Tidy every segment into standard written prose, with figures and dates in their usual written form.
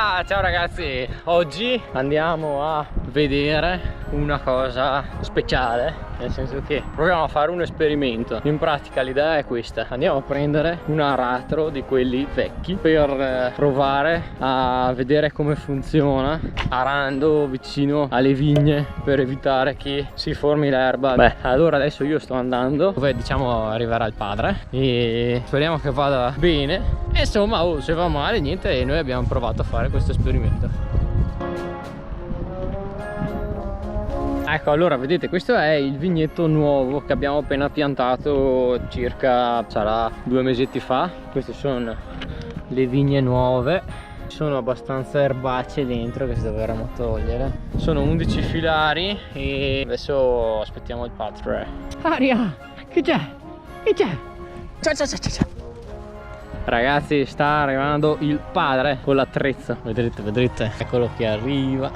Ciao ragazzi, oggi andiamo a vedere una cosa speciale, nel senso che proviamo a fare un esperimento. In pratica l'idea è questa: andiamo a prendere un aratro di quelli vecchi per provare a vedere come funziona arando vicino alle vigne per evitare che si formi l'erba. Beh, allora adesso io sto andando dove diciamo arriverà il padre e speriamo che vada bene. E insomma, se va male niente, noi abbiamo provato a fare questo esperimento. Ecco, allora vedete, questo è il vigneto nuovo che abbiamo appena piantato circa, sarà 2 mesetti fa. Queste sono le vigne nuove, ci sono abbastanza erbacee dentro che si dovremmo togliere. Sono 11 filari e adesso aspettiamo il padre. Aria, che c'è? Che c'è? Ciao ciao ciao ciao. Ragazzi, sta arrivando il padre con l'attrezzo, vedrete, eccolo che arriva.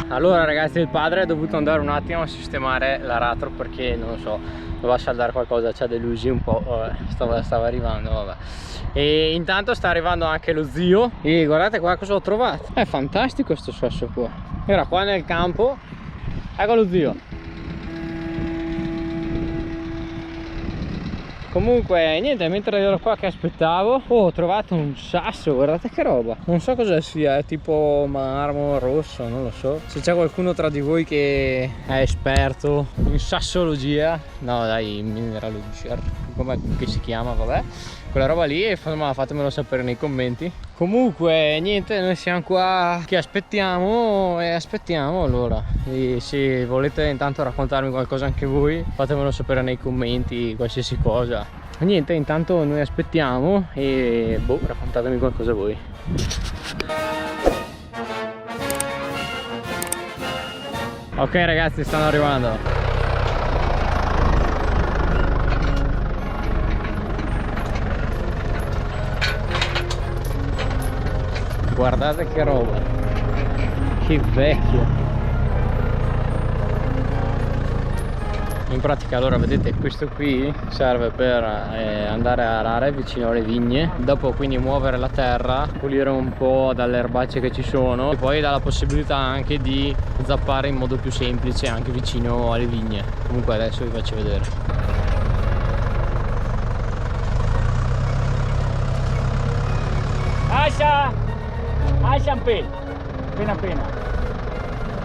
Allora ragazzi, il padre è dovuto andare un attimo a sistemare l'aratro perché non lo so, doveva saldare qualcosa, ci ha delusi un po', vabbè, stava arrivando, vabbè. E intanto sta arrivando anche lo zio e guardate qua cosa ho trovato. È fantastico questo sasso qua. Era qua nel campo, ecco lo zio. Comunque niente, mentre ero qua che aspettavo ho trovato un sasso, guardate che roba, non so cosa sia, è tipo marmo rosso, non lo so. Se c'è qualcuno tra di voi che è esperto in sassologia, no dai, mineralogia, come si chiama, vabbè, quella roba lì, insomma, fatemelo sapere nei commenti. Comunque niente, noi siamo qua che aspettiamo e aspettiamo. Allora, e se volete intanto raccontarmi qualcosa anche voi, fatemelo sapere nei commenti, qualsiasi cosa. Niente, intanto noi aspettiamo e boh, raccontatemi qualcosa voi. Ok ragazzi, stanno arrivando. Guardate che roba, che vecchio. In pratica allora vedete, questo qui serve per andare a arare vicino alle vigne, dopo quindi muovere la terra, pulire un po' dalle erbacce che ci sono e poi dà la possibilità anche di zappare in modo più semplice anche vicino alle vigne. Comunque adesso vi faccio vedere. Lascia un pelo, appena.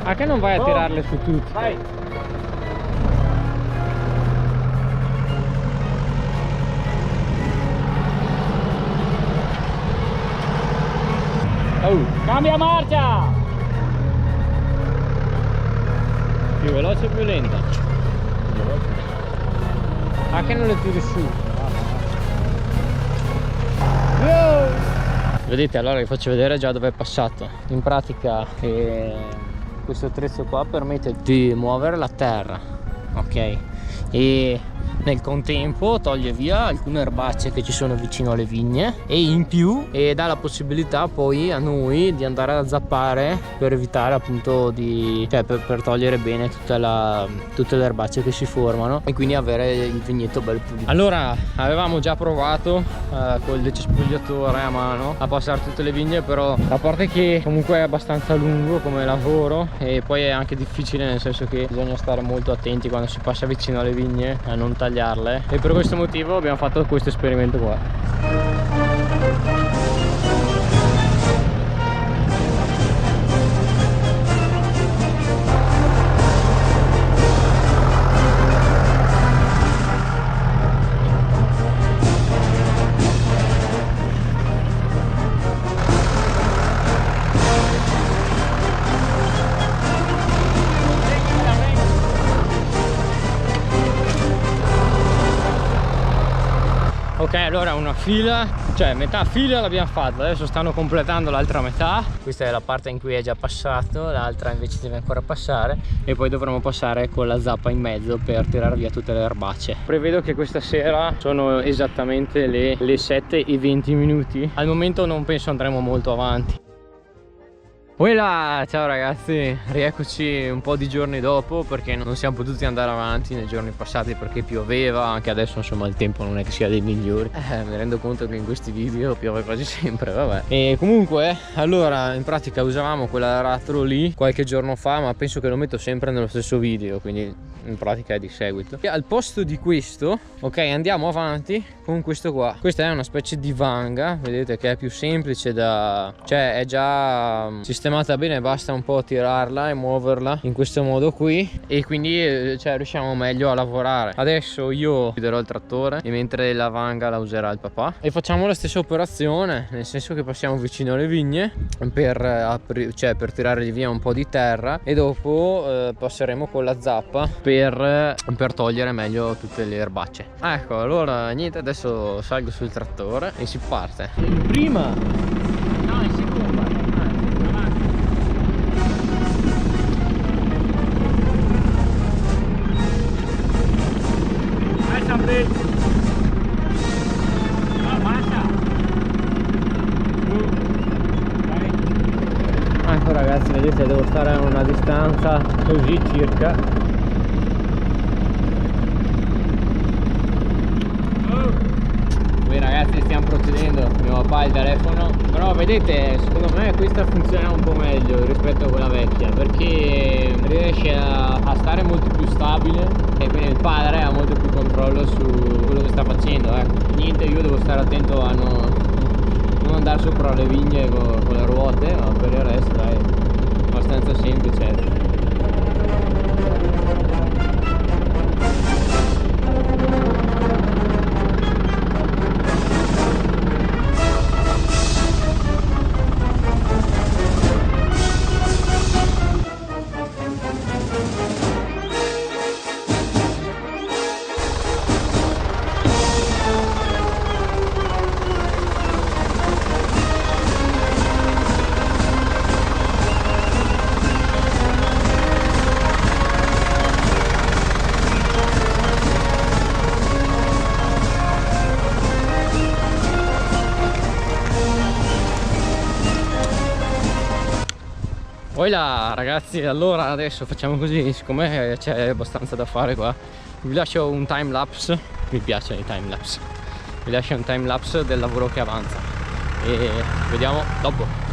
Ah, che non vai a tirarle su tutte? Vai. Oh, cambia marcia! Più veloce o più lenta? Ah, che non le tiri su? Vedete, allora vi faccio vedere già dove è passato. In pratica questo attrezzo qua permette di muovere la terra, ok, e nel contempo toglie via alcune erbacce che ci sono vicino alle vigne e in più dà la possibilità poi a noi di andare a zappare per evitare appunto per togliere bene tutte le erbacce che si formano e quindi avere il vigneto bello pulito. Allora avevamo già provato col decespugliatore a mano a passare tutte le vigne, però a parte che comunque è abbastanza lungo come lavoro e poi è anche difficile, nel senso che bisogna stare molto attenti quando si passa vicino alle vigne a non tagliarle, e per questo motivo abbiamo fatto questo esperimento qua. Ok, allora una fila, cioè metà fila l'abbiamo fatta, adesso stanno completando l'altra metà. Questa è la parte in cui è già passato, l'altra invece deve ancora passare e poi dovremo passare con la zappa in mezzo per tirare via tutte le erbacce. Prevedo che questa sera sono esattamente le 7:20. Al momento non penso andremo molto avanti. Voilà, ciao ragazzi, rieccoci un po' di giorni dopo perché non siamo potuti andare avanti nei giorni passati perché pioveva, anche adesso insomma il tempo non è che sia dei migliori. Mi rendo conto che in questi video piove quasi sempre, vabbè. E comunque, allora, in pratica usavamo quell'aratro lì qualche giorno fa, ma penso che lo metto sempre nello stesso video, quindi in pratica è di seguito. E al posto di questo, ok, andiamo avanti con questo qua. Questa è una specie di vanga, vedete che è più semplice da... cioè è già sistemata bene, basta un po' tirarla e muoverla in questo modo qui e quindi cioè, riusciamo meglio a lavorare. Adesso io guiderò il trattore e mentre la vanga la userà il papà e facciamo la stessa operazione, nel senso che passiamo vicino alle vigne per tirare via un po' di terra e dopo passeremo con la zappa per togliere meglio tutte le erbacce. Ecco, allora niente, adesso salgo sul trattore e si parte. Prima no, in seconda. Ecco ragazzi, vedete, devo stare a una distanza così circa. Qui ragazzi stiamo procedendo, mio papà ha il telefono, però vedete secondo me questa funziona un po' meglio rispetto a quella vecchia perché riesce a stare molto più stabile e quindi il padre ha molto più controllo su quello che sta facendo. Niente, io devo stare attento a non andare sopra le vigne con le ruote, ma per il resto dai, abbastanza semplice. Voilà ragazzi, allora adesso facciamo così, siccome c'è abbastanza da fare qua, vi lascio un time lapse, mi piace i time lapse, vi lascio un time lapse del lavoro che avanza e vediamo dopo.